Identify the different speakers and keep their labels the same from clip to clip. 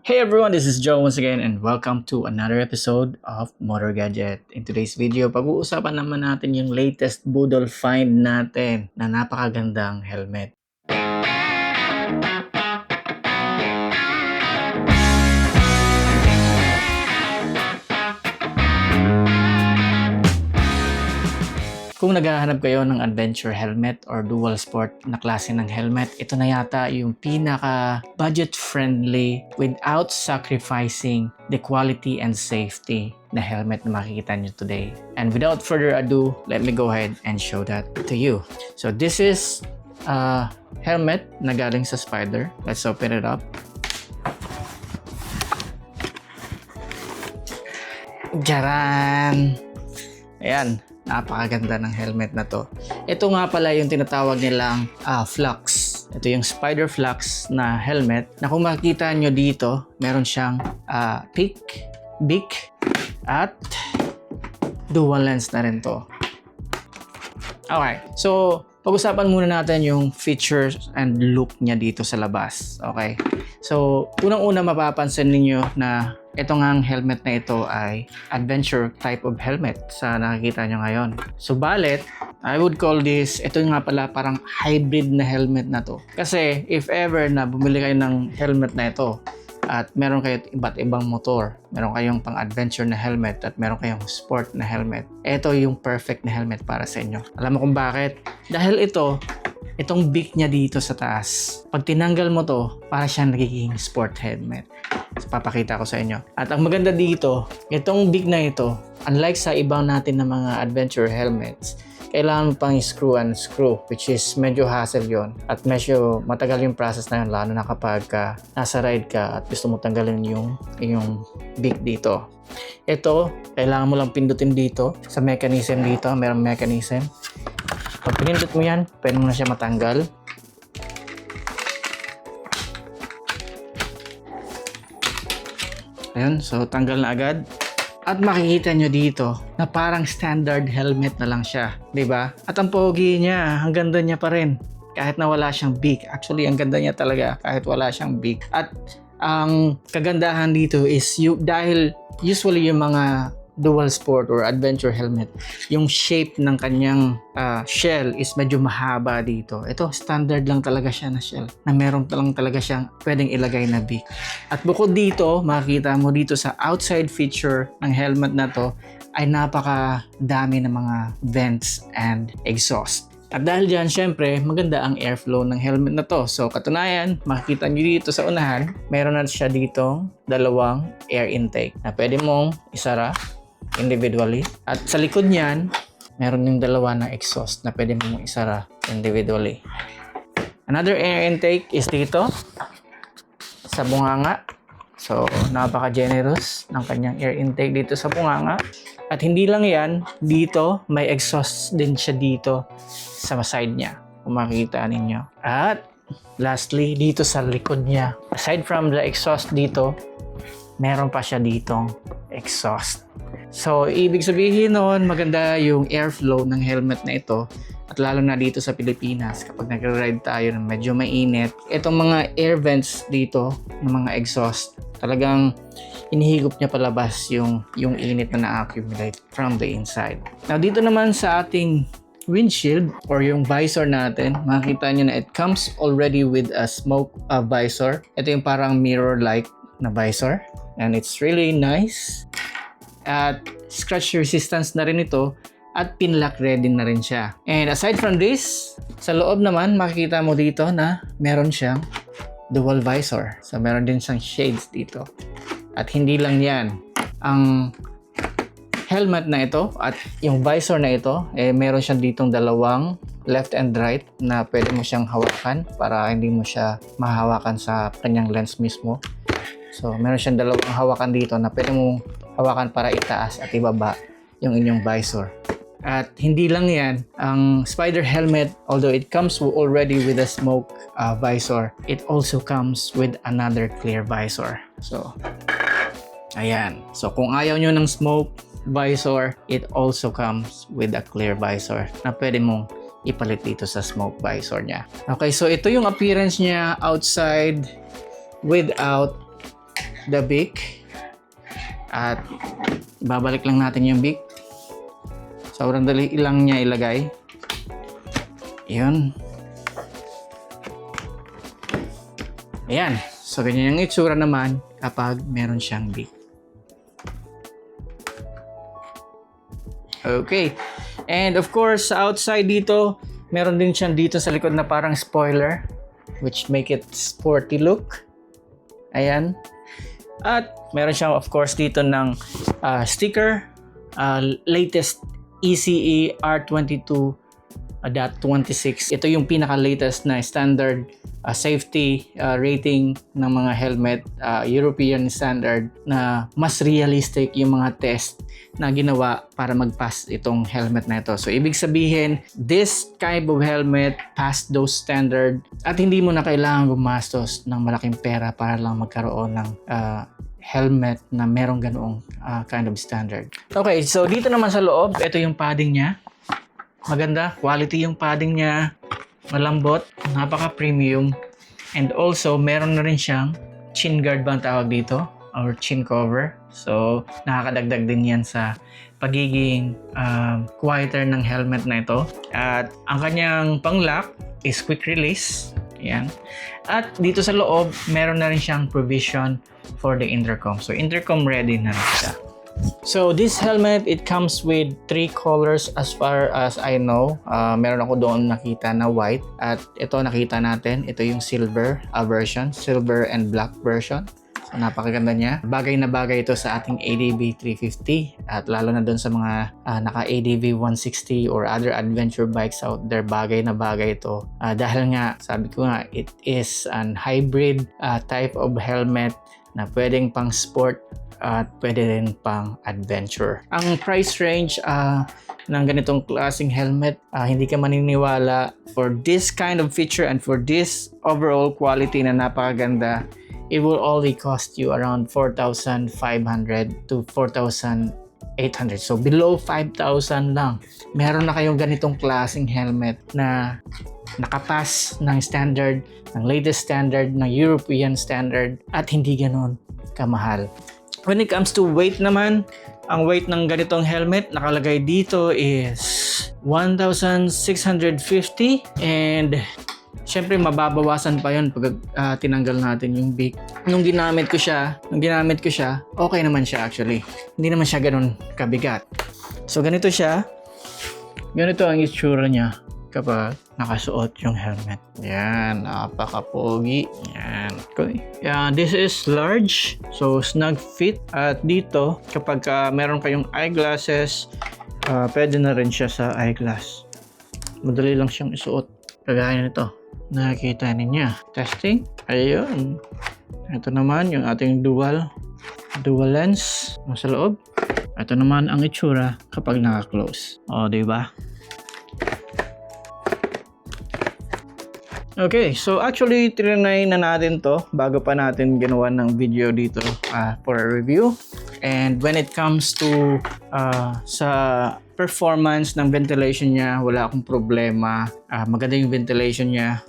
Speaker 1: Hey everyone, this is Joe once again and welcome to another episode of Motor Gadget. In today's video, pag-uusapan naman natin yung latest Budol find natin na napakagandang helmet. Kung naghahanap kayo ng adventure helmet or dual sport na klase ng helmet, ito na yata yung pinaka budget friendly without sacrificing the quality and safety na helmet na makikita nyo today. And without further ado, let me go ahead and show that to you. So this is a helmet na galing sa Spider. Let's open it up. Jaran! Ayan. Napakaganda ng helmet na to. Ito nga pala yung tinatawag nilang Flux. Ito yung Spider Flux na helmet na kung makikita nyo dito, meron siyang peak, beak, at dual lens na rin to. Okay, so pag-usapan muna natin yung features and look niya dito sa labas. Okay, so unang-una mapapansin niyo na itong ang helmet na ito ay adventure type of helmet sa nakikita nyo ngayon. Subalit, I would call this, ito nga pala parang hybrid na helmet na to. Kasi if ever na bumili kayo ng helmet na ito at meron kayo iba't ibang motor, meron kayong pang adventure na helmet at meron kayong sport na helmet, ito yung perfect na helmet para sa inyo. Alam mo kung bakit? Dahil itong beak niya dito sa taas, pag tinanggal mo to, para siyang nagiging sport helmet. So, papakita ko sa inyo. At ang maganda dito, itong beak na ito, unlike sa ibang natin na mga adventure helmets, kailangan mo pang screw and screw, which is medyo hassle yon at medyo matagal yung process na yun, lalo na kapag nasa ride ka at gusto mo tanggalin yung beak dito. Ito, kailangan mo lang pindutin dito sa mechanism dito, mayroong mechanism. Pag pinindot mo yan, pwede mo na siya matanggal. Ayun, so tanggal na agad. At makikita nyo dito na parang standard helmet na lang siya, di ba? At ang pogi niya, ang ganda niya pa rin. Kahit na wala siyang beak. Actually, ang ganda niya talaga kahit wala siyang beak. At ang kagandahan dito is dahil usually yung mga dual sport or adventure helmet, yung shape ng kanyang shell is medyo mahaba dito. Ito, standard lang talaga siya na shell na meron lang talaga siyang pwedeng ilagay na beak. At bukod dito, makikita mo dito sa outside feature ng helmet na to ay napakadami ng mga vents and exhaust. At dahil dyan, syempre, maganda ang airflow ng helmet na to. So, katunayan, makikita nyo dito sa unahan, meron na siya ditong dalawang air intake na pwede mong isara individually. At sa likod niyan, meron yung dalawa na exhaust na pwede mong isara individually. Another air intake is dito sa bunganga. So, napaka-generous ng kanyang air intake dito sa bunganga. At hindi lang yan, dito may exhaust din siya dito sa side niya, kung makikita ninyo. At lastly, dito sa likod niya, aside from the exhaust dito, meron pa siya ditong exhaust. So, ibig sabihin noon, maganda yung airflow ng helmet na ito. At lalo na dito sa Pilipinas, kapag nag-ride tayo ng medyo mainit, itong mga air vents dito, ng mga exhaust, talagang inihigop niya palabas yung init na na-accumulate from the inside. Now, dito naman sa ating windshield or yung visor natin, makikita nyo na it comes already with a smoke visor. Ito yung parang mirror-like na visor. And it's really nice. At scratch resistance na rin ito. At pinlock ready na rin siya. And aside from this, sa loob naman, makikita mo dito na meron siyang dual visor. So, meron din siyang shades dito. At hindi lang yan. Ang helmet na ito at yung visor na ito, meron siyang ditong dalawang left and right na pwede mo siyang hawakan para hindi mo siya mahawakan sa kanyang lens mismo. So, meron siyang dalawang hawakan dito na pwede mo hawakan para itaas at ibaba yung inyong visor. At hindi lang yan, ang Spider helmet, although it comes already with a smoke visor, it also comes with another clear visor. So, ayan. So, kung ayaw nyo ng smoke visor, it also comes with a clear visor na pwede mong ipalit dito sa smoke visor niya. Okay, so ito yung appearance niya outside without the beak. At babalik lang natin yung beak. Sobrang dali lang niya ilagay. Yun. Ayan. So, ganyan yung itsura naman kapag meron siyang beak. Okay. And of course, sa outside dito, meron din siyang dito sa likod na parang spoiler, which make it sporty look. Ayan. At meron siyang of course dito ng sticker, latest ECE R22.26. Ito yung pinaka-latest na standard safety rating ng mga helmet, European standard, na mas realistic yung mga test na ginawa para mag-pass itong helmet na ito. So ibig sabihin, this kind of helmet passed those standard at hindi mo na kailangan gumastos ng malaking pera para lang magkaroon ng helmet na merong ganoong kind of standard. Okay, so dito naman sa loob, ito yung padding niya. Maganda, quality yung padding niya. Malambot, napaka-premium. And also, meron na rin siyang chin guard ba ang tawag dito? Or chin cover. So, nakakadagdag din yan sa pagiging quieter ng helmet na ito. At ang kanyang pang-lock is quick release. Yan. At dito sa loob, meron na rin siyang provision for the intercom. So, intercom ready na rin siya. So this helmet, it comes with 3 colors as far as I know. Meron ako doon nakita na white at ito nakita natin, ito yung silver version, silver and black version. So napakaganda niya. Bagay na bagay ito sa ating ADV 350 at lalo na doon sa mga naka ADV 160 or other adventure bikes out there, bagay na bagay ito. Dahil nga, sabi ko nga, it is an hybrid type of helmet na pwedeng pang sport at pwede rin pang adventure. Ang price range ng ganitong klaseng helmet, hindi ka maniniwala, for this kind of feature and for this overall quality na napakaganda, it will only cost you around 4,500 to 4,800. So below 5,000 lang. Meron na kayong ganitong klaseng helmet na nakapass ng standard, ng latest standard, ng European standard at hindi ganon kamahal. When it comes to weight naman, ang weight ng ganitong helmet nakalagay dito is 1,650 and syempre mababawasan pa yun pag tinanggal natin yung beak. Nung ginamit ko siya, okay naman siya actually. Hindi naman siya ganun kabigat. So ganito siya. Ganito ang itsura niya kapag nakasuot yung helmet. Yan, napaka-pogi. Yan. Okay. This is large, so snug fit. At dito, kapag meron kayong eyeglasses, pwede na rin siya sa eyeglass. Madali lang siyang isuot. Kagaya nito. Nakikita ninyo. Testing. Ayun. Ito naman yung ating dual lens sa loob. Ito naman ang itsura kapag naka-close. O, diba? Okay, so actually trinay na natin to bago pa natin ginawa ng video dito for a review. And when it comes to sa performance ng ventilation niya, wala akong problema. Maganda yung ventilation niya.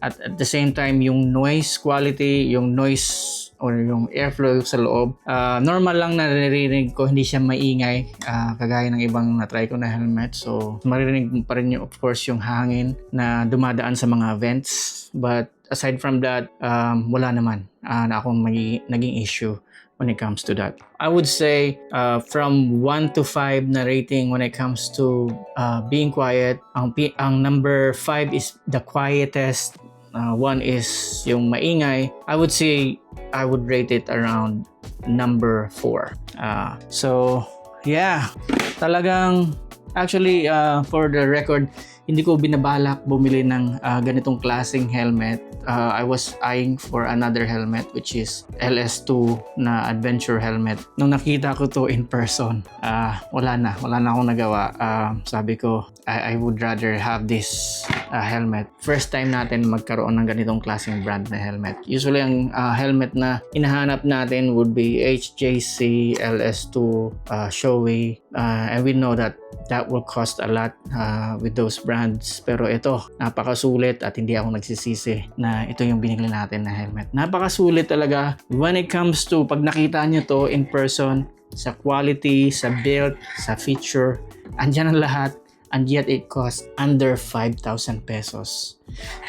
Speaker 1: At the same time, yung noise quality, yung noise or yung airflow sa loob, normal lang na naririnig ko, hindi siya maingay kagaya ng ibang na-try ko na helmet. So maririnig pa rin yung, of course, yung hangin na dumadaan sa mga vents. But aside from that, wala naman na akong naging issue when it comes to that. I would say from 1 to 5 na rating when it comes to being quiet. Ang number 5 is the quietest. 1 is yung maingay. I would say I would rate it around number 4. So yeah, talagang actually for the record, hindi ko binabalak bumili ng ganitong klaseng helmet. I was eyeing for another helmet which is LS2 na adventure helmet. Nung nakita ko to in person, wala na akong nagawa. Sabi ko, I would rather have this helmet. First time natin magkaroon ng ganitong klaseng brand na helmet. Usually ang helmet na hinahanap natin would be HJC, LS2, Shoei, and we know that that will cost a lot with those brands. Pero ito, napakasulit at hindi ako nagsisisi na ito yung binigli natin na helmet. Napakasulit talaga when it comes to pag nakita nyo to in person, sa quality, sa build, sa feature, andyan ang lahat. And yet it costs under 5,000 pesos.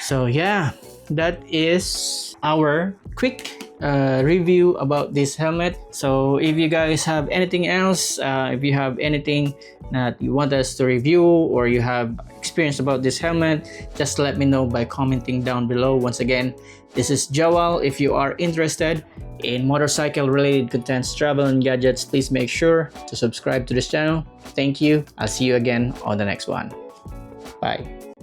Speaker 1: So yeah, that is our quick review about this helmet. So if you guys have anything else, if you have anything that you want us to review or you have experience about this helmet, just let me know by commenting down below. Once again, this is Joel. If you are interested in motorcycle related contents, travel and gadgets, please make sure to subscribe to this channel. Thank you. I'll see you again on the next one. Bye.